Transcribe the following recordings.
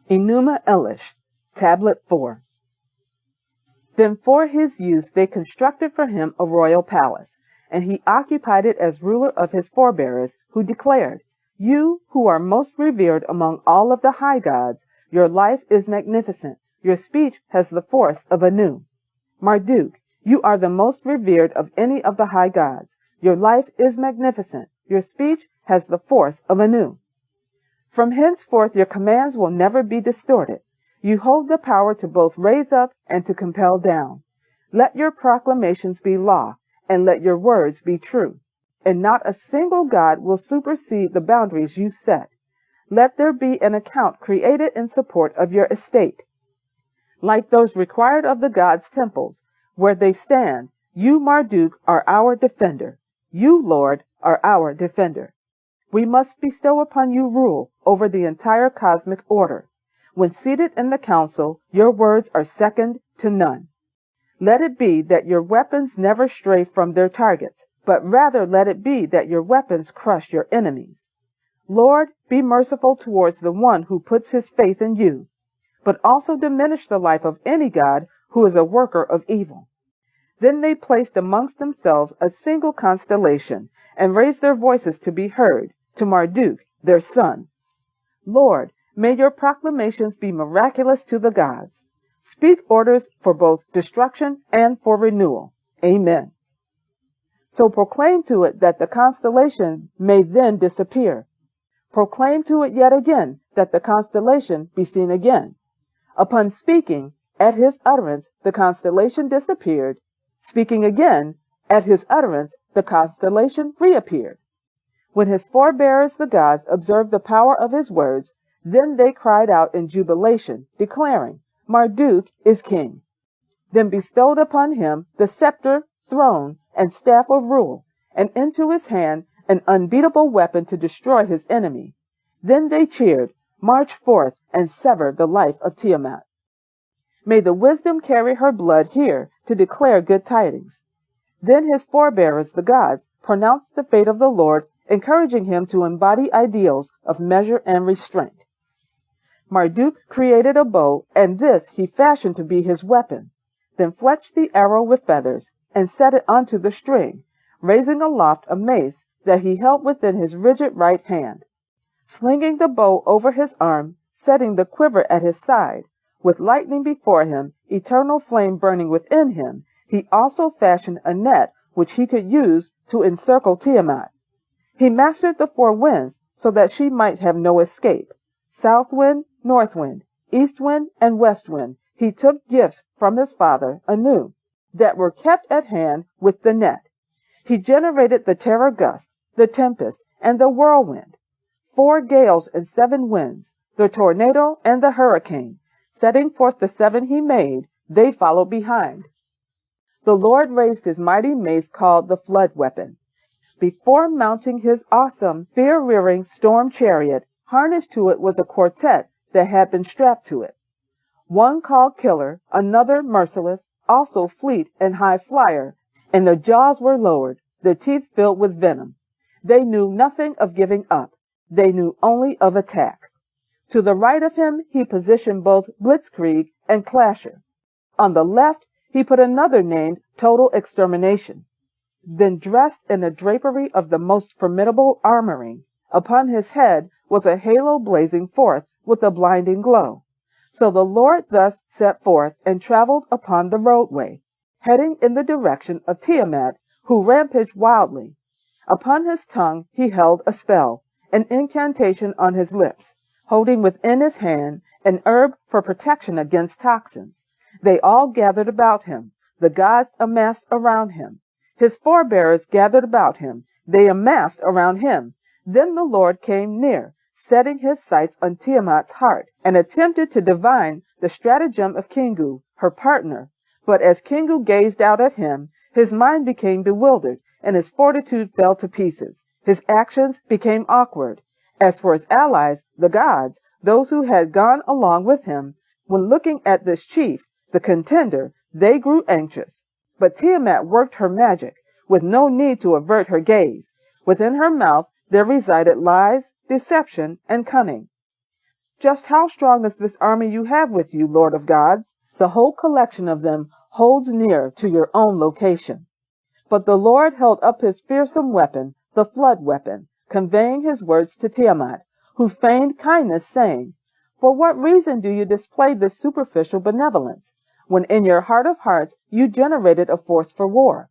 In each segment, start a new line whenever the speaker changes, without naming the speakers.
Enuma Elish, Tablet 4. Then for his use they constructed for him a royal palace, and he occupied it as ruler of his forebears, who declared, "You who are most revered among all of the high gods, your life is magnificent, your speech has the force of Anu. Marduk, you are the most revered of any of the high gods, your life is magnificent, your speech has the force of Anu. From henceforth your commands will never be distorted. You hold the power to both raise up and to compel down. Let your proclamations be law, and let your words be true. And not a single god will supersede the boundaries you set. Let there be an account created in support of your estate. Like those required of the gods' temples, where they stand, you, Marduk, are our defender. You, Lord, are our defender. We must bestow upon you rule over the entire cosmic order. When seated in the council, your words are second to none. Let it be that your weapons never stray from their targets, but rather let it be that your weapons crush your enemies. Lord, be merciful towards the one who puts his faith in you, but also diminish the life of any god who is a worker of evil." Then they placed amongst themselves a single constellation, and raised their voices to be heard to Marduk, their son. "Lord, may your proclamations be miraculous to the gods. Speak orders for both destruction and for renewal. Amen. So proclaim to it that the constellation may then disappear. Proclaim to it yet again that the constellation be seen again." Upon speaking, at his utterance, the constellation disappeared. Speaking again, at his utterance, the constellation reappeared. When his forebears, the gods, observed the power of his words, then they cried out in jubilation, declaring, "Marduk is king." Then bestowed upon him the scepter, throne, and staff of rule, and into his hand an unbeatable weapon to destroy his enemy. Then they cheered, "March forth and sever the life of Tiamat." May the wisdom carry her blood here to declare good tidings. Then his forebears, the gods, pronounced the fate of the Lord, encouraging him to embody ideals of measure and restraint. Marduk created a bow, and this he fashioned to be his weapon, then fletched the arrow with feathers, and set it onto the string, raising aloft a mace that he held within his rigid right hand. Slinging the bow over his arm, setting the quiver at his side, with lightning before him, eternal flame burning within him, he also fashioned a net which he could use to encircle Tiamat. He mastered the four winds so that she might have no escape. South wind, north wind, east wind, and west wind, he took gifts from his father, Anu, that were kept at hand with the net. He generated the terror gust, the tempest, and the whirlwind, 4 gales and 7 winds, the tornado and the hurricane. Setting forth the 7 he made, they followed behind. The Lord raised his mighty mace called the flood weapon. Before mounting his awesome, fear-rearing storm chariot, harnessed to it was a quartet that had been strapped to it. One called Killer, another Merciless, also Fleet and High Flyer, and their jaws were lowered, their teeth filled with venom. They knew nothing of giving up. They knew only of attack. To the right of him, he positioned both Blitzkrieg and Clasher. On the left, he put another named Total Extermination. Then, dressed in a drapery of the most formidable armoring, upon his head was a halo blazing forth with a blinding glow. So the Lord thus set forth and traveled upon the roadway, heading in the direction of Tiamat, who rampaged wildly. Upon his tongue he held a spell, an incantation on his lips, holding within his hand an herb for protection against toxins. They all gathered about him. The gods amassed around him. His forebears gathered about him. They amassed around him. Then the Lord came near, setting his sights on Tiamat's heart, and attempted to divine the stratagem of Kingu, her partner. But as Kingu gazed out at him, his mind became bewildered, and his fortitude fell to pieces. His actions became awkward. As for his allies, the gods, those who had gone along with him, when looking at this chief, the contender, they grew anxious. But Tiamat worked her magic, with no need to avert her gaze. Within her mouth there resided lies, deception, and cunning. Just how strong is this army you have with you, Lord of gods? The whole collection of them holds near to your own location. But the Lord held up his fearsome weapon, the flood weapon, conveying his words to Tiamat, who feigned kindness, saying, "For what reason do you display this superficial benevolence, when in your heart of hearts you generated a force for war?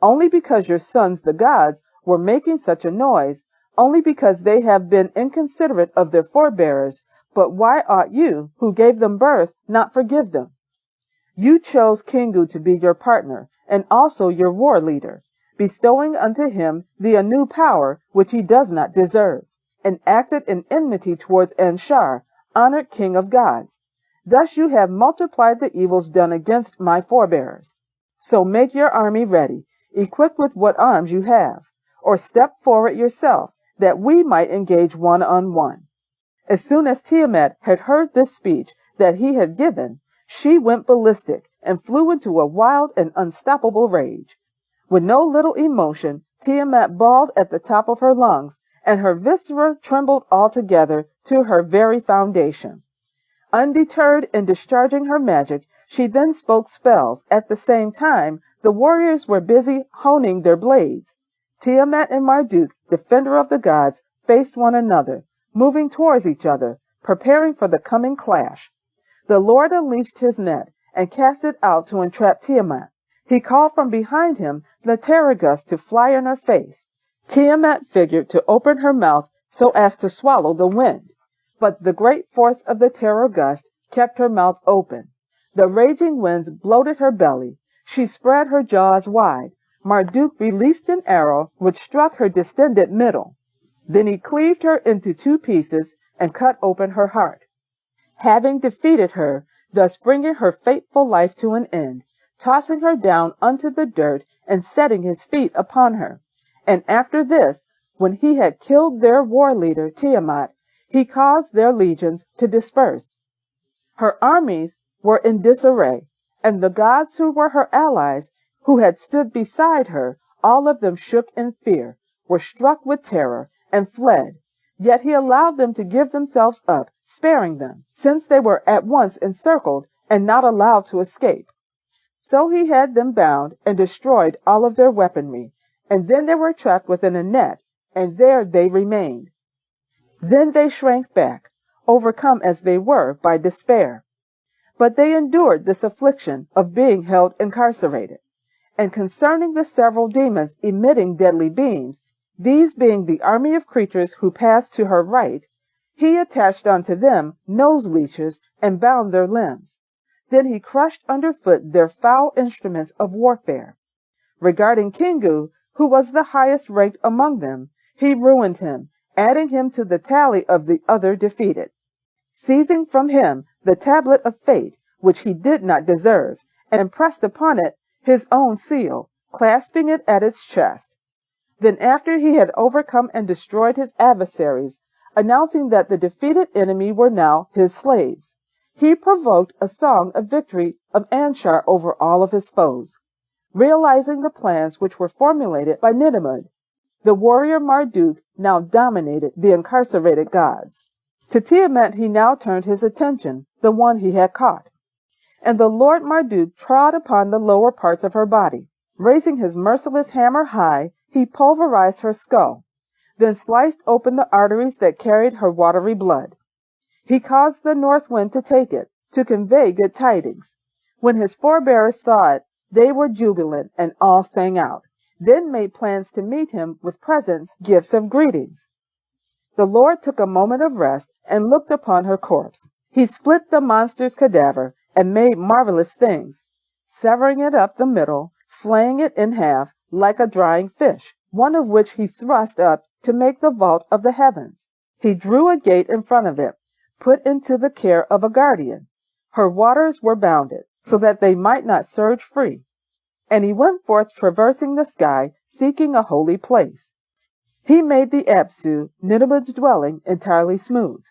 Only because your sons, the gods, were making such a noise, only because they have been inconsiderate of their forebears, but why ought you, who gave them birth, not forgive them? You chose Kingu to be your partner, and also your war leader, bestowing unto him the new power which he does not deserve, and acted in enmity towards Anshar, honored king of gods. Thus you have multiplied the evils done against my forebears. So make your army ready, equipped with what arms you have, or step forward yourself, that we might engage one-on-one." As soon as Tiamat had heard this speech that he had given, she went ballistic and flew into a wild and unstoppable rage. With no little emotion, Tiamat bawled at the top of her lungs, and her viscera trembled altogether to her very foundation. Undeterred in discharging her magic, she then spoke spells. At the same time, the warriors were busy honing their blades. Tiamat and Marduk, defender of the gods, faced one another, moving towards each other, preparing for the coming clash. The Lord unleashed his net and cast it out to entrap Tiamat. He called from behind him the terror gust to fly in her face. Tiamat figured to open her mouth so as to swallow the wind, but the great force of the terror gust kept her mouth open. The raging winds bloated her belly. She spread her jaws wide. Marduk released an arrow which struck her distended middle. Then he cleaved her into two pieces and cut open her heart. Having defeated her, thus bringing her fateful life to an end, tossing her down unto the dirt and setting his feet upon her. And after this, when he had killed their war leader Tiamat, he caused their legions to disperse. Her armies were in disarray, and the gods who were her allies, who had stood beside her, all of them shook in fear, were struck with terror, and fled. Yet he allowed them to give themselves up, sparing them, since they were at once encircled and not allowed to escape. So he had them bound and destroyed all of their weaponry, and then they were trapped within a net, and there they remained. Then they shrank back, overcome as they were by despair. But they endured this affliction of being held incarcerated. And concerning the several demons emitting deadly beams, these being the army of creatures who passed to her right, he attached unto them nose leeches and bound their limbs. Then he crushed underfoot their foul instruments of warfare. Regarding Kingu, who was the highest ranked among them, he ruined him, adding him to the tally of the other defeated, seizing from him the tablet of fate, which he did not deserve, and pressed upon it his own seal, clasping it at its chest. Then after he had overcome and destroyed his adversaries, announcing that the defeated enemy were now his slaves, he provoked a song of victory of Anshar over all of his foes. Realizing the plans which were formulated by Ninemud, the warrior Marduk now dominated the incarcerated gods. To Tiamat he now turned his attention, the one he had caught. And the Lord Marduk trod upon the lower parts of her body. Raising his merciless hammer high, he pulverized her skull, then sliced open the arteries that carried her watery blood. He caused the north wind to take it, to convey good tidings. When his forebears saw it, they were jubilant, and all sang out, then made plans to meet him with presents, gifts of greetings. The Lord took a moment of rest and looked upon her corpse. He split the monster's cadaver and made marvelous things, severing it up the middle, flaying it in half like a drying fish, one of which he thrust up to make the vault of the heavens. He drew a gate in front of it, put into the care of a guardian. Her waters were bounded, so that they might not surge free. And he went forth traversing the sky, seeking a holy place. He made the Apsu, Ninemud's dwelling, entirely smooth,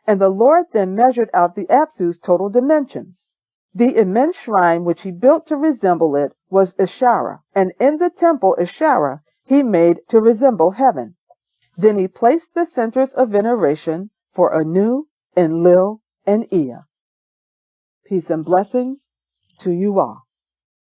and the Lord then measured out the Apsu's total dimensions. The immense shrine which he built to resemble it was Ishara, and in the temple Ishara he made to resemble heaven. Then he placed the centers of veneration for Anu, Enlil, and Ea. Peace and blessings to you all.